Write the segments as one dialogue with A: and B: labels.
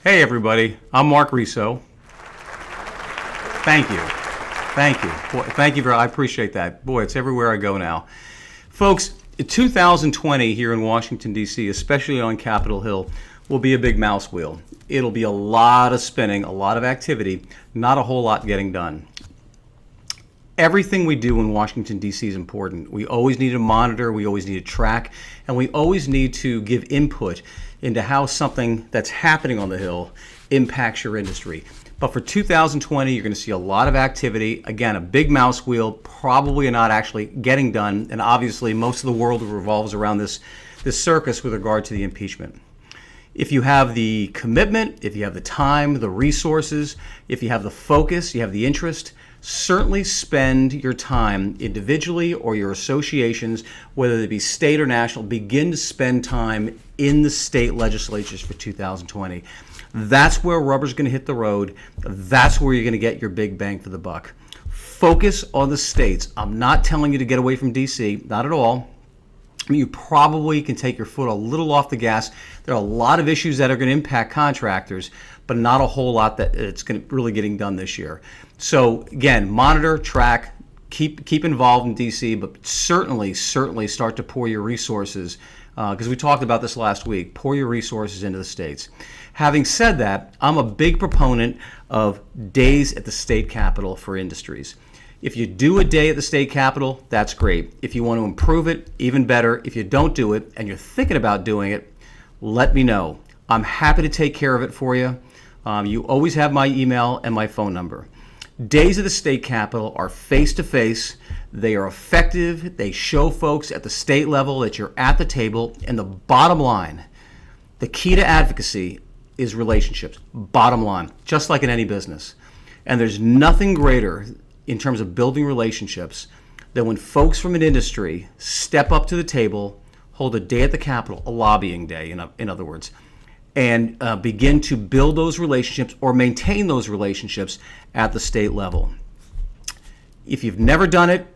A: Hey everybody, I'm Mark Riso. Thank you. Thank you. Boy, thank you very I appreciate that. Boy, it's everywhere I go now. Folks, 2020 here in Washington, D.C., especially on Capitol Hill, will be a big mouse wheel. It'll be a lot of spinning, a lot of activity, not a whole lot getting done. Everything we do in Washington, D.C. is important. We always need to monitor, we always need to track, and we always need to give input into how something that's happening on the Hill impacts your industry. But for 2020, you're going to see a lot of activity. Again, a big mouse wheel, probably not actually getting done, and obviously most of the world revolves around this circus with regard to the impeachment. If you have the commitment, if you have the time, the resources, if you have the focus, you have the interest, certainly spend your time individually or your associations, whether they be state or national, begin to spend time in the state legislatures for 2020. That's where rubber's going to hit the road. That's where you're going to get your big bang for the buck. Focus on the states. I'm not telling you to get away from D.C., not at all. I mean, you probably can take your foot a little off the gas. There are a lot of issues that are going to impact contractors, but not a whole lot that it's going to really getting done this year. So again, monitor, track, keep involved in D.C., but certainly start to pour your resources, because we talked about this last week, pour your resources into the states. Having said that, I'm a big proponent of days at the state capitol for industries. If you do a day at the state capitol, that's great. If you want to improve it, even better. If you don't do it and you're thinking about doing it, let me know. I'm happy to take care of it for you. You always have my email and my phone number. Days of the state capitol are face-to-face. They are effective. They show folks at the state level that you're at the table. And the bottom line, the key to advocacy is relationships. Bottom line, just like in any business. And there's nothing greater in terms of building relationships than when folks from an industry step up to the table, hold a day at the Capitol, a lobbying day, in other words, and begin to build those relationships or maintain those relationships at the state level. If you've never done it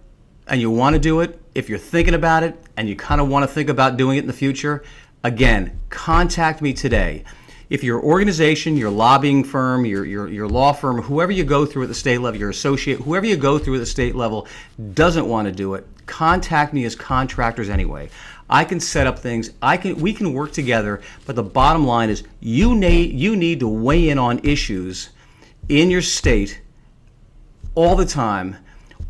A: and you want to do it, if you're thinking about it and you kind of want to think about doing it in the future, again, contact me today. If your organization, your lobbying firm, your law firm, whoever you go through at the state level, your associate, whoever you go through at the state level doesn't want to do it, contact me as contractors anyway. I can set up things. We can work together, but the bottom line is you need to weigh in on issues in your state all the time.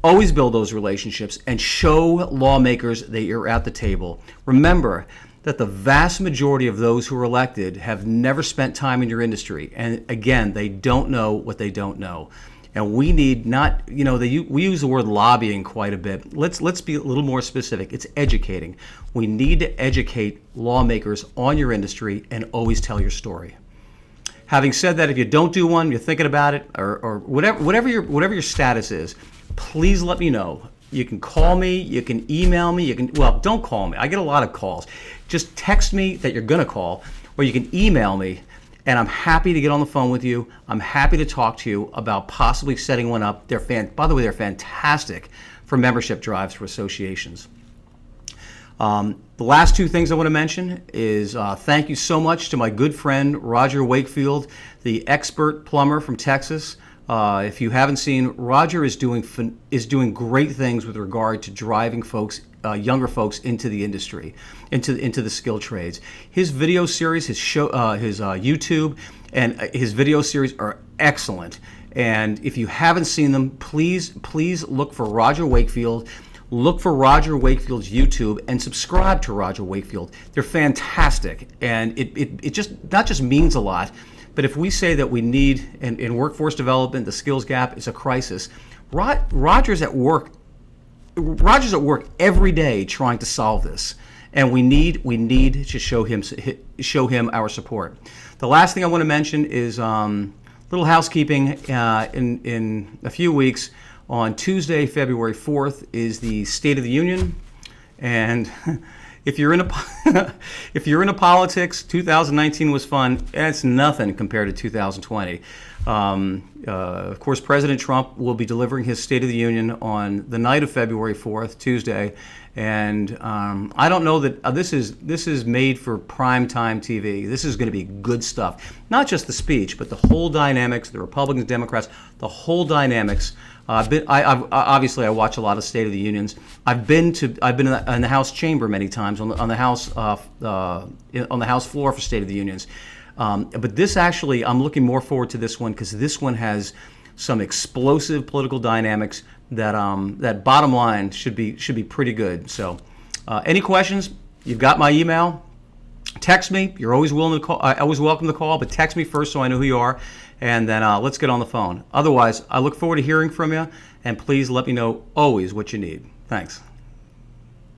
A: Always build those relationships and show lawmakers that you're at the table. Remember that the vast majority of those who are elected have never spent time in your industry. And again, they don't know what they don't know. And we need not, we use the word lobbying quite a bit. Let's be a little more specific. It's educating. We need to educate lawmakers on your industry and always tell your story. Having said that, if you don't do one, you're thinking about it, or whatever your status is, please let me know. You can call me, you can email me, don't call me. I get a lot of calls. Just text me that you're going to call, or you can email me, and I'm happy to get on the phone with you. I'm happy to talk to you about possibly setting one up. By the way, they're fantastic for membership drives for associations. The last two things I want to mention is thank you so much to my good friend Roger Wakefield, the expert plumber from Texas. If you haven't seen, Roger is doing great things with regard to driving folks, younger folks, into the industry, into the skilled trades. His video series, his YouTube, and his video series are excellent. And if you haven't seen them, please look for Roger Wakefield. Look for Roger Wakefield's YouTube and subscribe to Roger Wakefield. They're fantastic, and it just not just means a lot. But if we say that we need, in workforce development, the skills gap is a crisis, Roger's at work every day trying to solve this, and we need to show him our support. The last thing I want to mention is little housekeeping. In a few weeks, on Tuesday, February 4th, is the State of the Union, and if you're into politics, 2019 was fun. It's nothing compared to 2020. Of course, President Trump will be delivering his State of the Union on the night of February 4th, Tuesday, and I don't know that this is made for primetime TV. This is going to be good stuff. Not just the speech, but the whole dynamics, the Republicans, Democrats, the whole dynamics. Obviously, I watch a lot of State of the Unions. I've been in the House chamber many times on the House floor for State of the Unions. But this actually, I'm looking more forward to this one because this one has some explosive political dynamics that bottom line should be pretty good. So, any questions? You've got my email. Text me. You're always willing to call. I always welcome the call, but text me first so I know who you are, and then let's get on the phone. Otherwise, I look forward to hearing from you, and please let me know always what you need. Thanks.